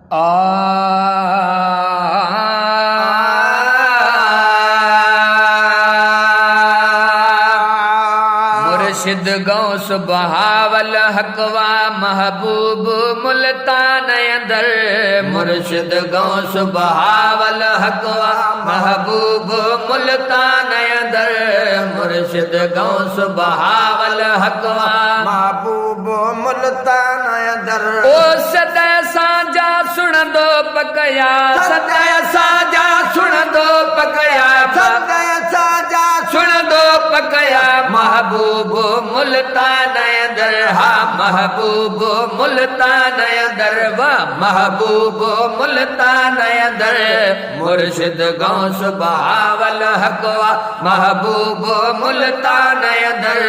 मुर्शिद गौस बहावल हकवा महबूब मुल्तान अंदर। मुर्शिद गौस बहावल हकवा महबूब मुल्तान अंदर। मुर्शिद गौस बहावल हकवा महबूब मुल्तान अंदर। ओ सदा साजा सुन दो पकया, सदा साजा सुन दो पकया, सदा साजा सुन दो पकया महबूब मुल्तान अंदर। हा महबूब मुल्तान अंदर, वाह महबूब मुल्तान अंदर। मुर्शिद गौस बहावल हकवा महबूब मुल्तान अंदर।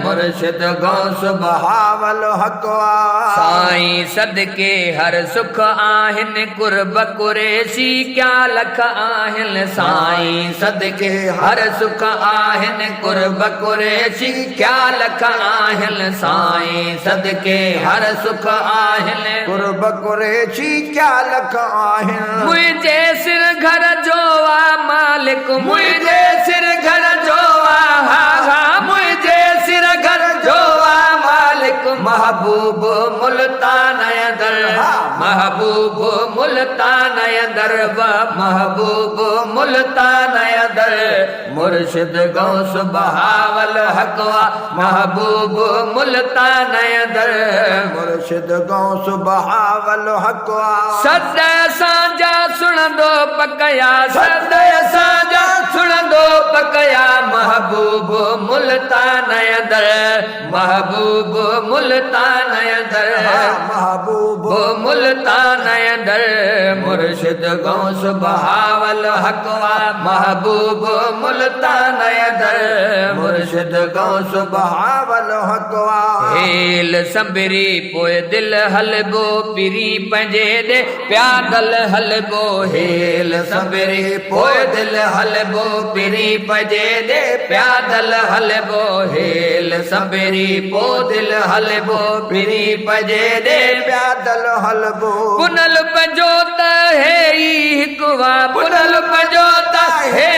मुर्शिद गौस बहावल हकवा साईं सदके हर सुख आहिन, कुर्ब कुरेशी क्या लख आहिन। साईं सदके हर सुख आहिन, कुर्ब कुरेशी क्या लख आहिन। साईं सदके हर सुख आहिन, कुर्ब कुरेशी क्या लख आहिन। मुझे सिर घर जोवा मालिक, मुझे सिर घर जोवा, हा हा मुझे सिर घर जोवा मालिक। महबूब मुल्तान अंदर, महबूब मुल्तान अंदर, महबूब मुल्तान अंदर। मुर्शिद गौस बहावल हकवा महबूब मुल्तान अंदर। मुर्शिद गौस बहावल हकवा सदा साजा सुन दो पकया, सदा साजा सुन दो पकया महबूब मुल्तान अंदर। महबूब मुल्तान अंदर, महबूब मुल्तान अंदर। मुर्शिद गौस बहावल हकवा महबूब मुल्तान अंदर। मुर्शिद गौस बहावल हकवा हेल संबरी पोए दिल हलबो, पिरी पंजे दे प्यादल हलबो। हेल संबरी पोए दिल हलबो, पिरी पंजे दे प्यादल हलबो। हेल संबरी पो दिल हलबो, पिरी पंजे दे प्यादल हलबो। पुनल पंजोत है हिकवा, पुनल पंजोत है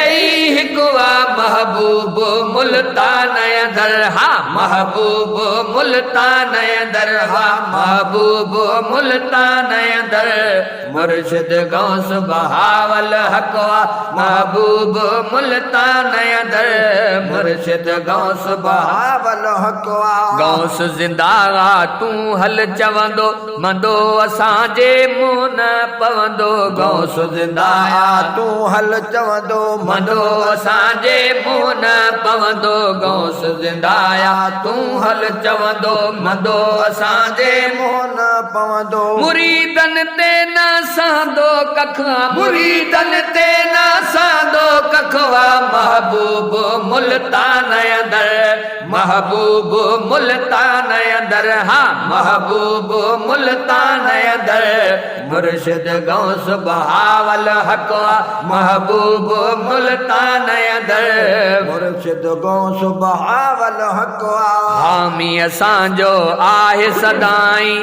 हिकवा महबूब मुल्तान अंदर। हा महबूब मुल्तान अंदर, हा महबूब मुल्तान अंदर। मुर्शिद गौस बहावल हकवा महबूब मुल्तान अंदर। मुर्शिद गौस बहावल हकवा गौस जिंदागा तू हल चवंदो, मंदो असांजे मुंह न पवंदो। गौस जिंदागा तू हल चवंदो, मंदो असांजे मुंह न पवंदो। गौस जिंदाया तू हल चवंदो, मंदो असांजे मुंह न पवंदो। मुरीदन ते न सांदो कखवा, मुरीदन ते न सांदो कखवा महबूब मुल्तान अंदर। महबूब मुल्तान अंदर, हा महबूब मुल्तान अंदर। मुर्शिद गौस बहावल हकवा महबूब मुल्तान अंदर। मुर्शिद गौस बहावल हकवा हामी असांजो आहे सदाई,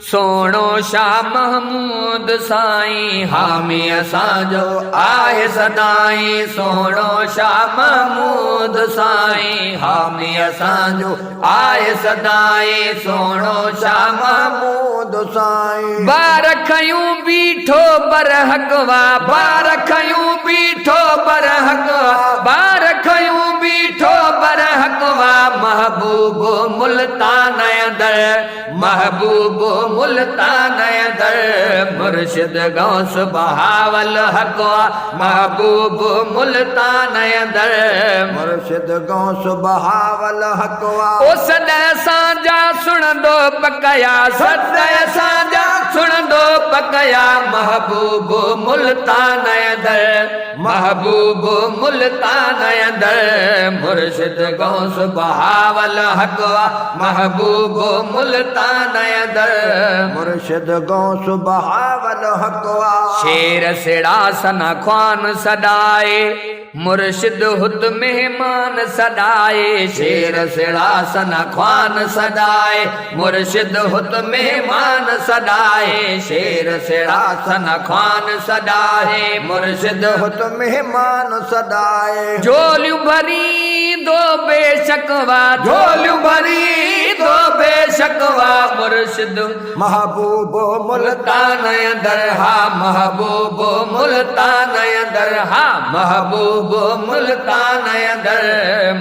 सोणो शाह महमूद साईं। हामी असांजो आहे सदाई, सोणो शाह महमूद साईं। हामी असांजो आहे सदाई, सोणो शाह महमूद साईं। बारखयूं बीठो बरहकवा, बारखयूं बीठो बरहकवा, बारखयूं बीठो बरहकवा महबूब मुल्तान अंदर। महबूब मुल्तान अंदर। मुर्शिद गौस बहावल हकवा महबूब मुल्तान अंदर। मुर्शिद गौस बहावल हकवा ओ सदा साजा सुन दो पकया, सदा साजा सुन दो पकया महबूब मुल्तान अंदर। महबूब मुल्तान अंदर। मुर्शिद गौस बहावल हकवा महबूब मुल्तान अंदर। मुर्शिद गौस बहावल हकवा शेर सिड़ा सन ख्वान सदाए, मुर्शिद हुत मेहमान सदाए शेर सिड़ासन ख्वान सदाए मुर्शिद हुत मेहमान सदाए शेर सिड़ासन ख्वान सदाए मुर्शिद हुत मेहमान सदाए झोलियूं भरी दो बेशकवा झोलियूं भरी दो बेशकवा मुर्शिद महबूब मुल्तान दरहा महबूब मुल्तान दरहा महबूब मुल्तान दर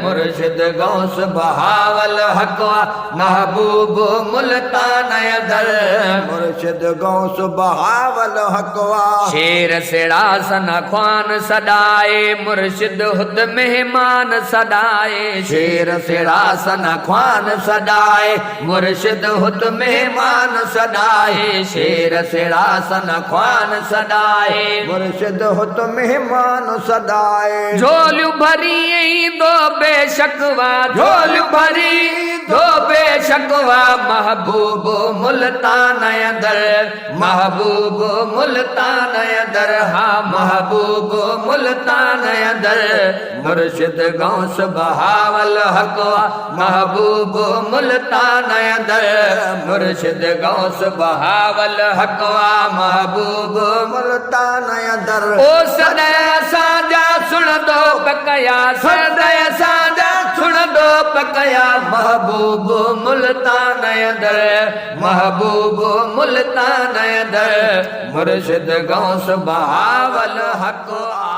मुर्शिद गौस बहावल हकवा महबूब मुल्तान दर मुर्शिद गौस बहावल हकवा शेर सिड़ासन ख्वान सदाए मुर्शिद हुद मेहमान सदाए शेर सिड़ासन ख्वान सदाए मुर्शिद हुद मेहमान सदाए शेर सिड़ासन ख्वान सदाए मुर्शिद हुत मेहमान सदाए झोलियूं भरी दो बेशकवा झोलियूं भरी दो बेशकवा महबूब मुल्तान दर महबूब मुल्तान दर हा महबूब मुल्तान दर मुर्शिद गौस बहावल हकवा महबूब मुल्तान दर मुर्शिद गौस बहावल हकवा महबूब मुल्तान दर ओ सदय साजा सुन दो पकया सदय साजा सुन दो पकया महबूब मुल्तान दर महबूब मुल्तान दर मुर्शिद गौस बहावल हकवा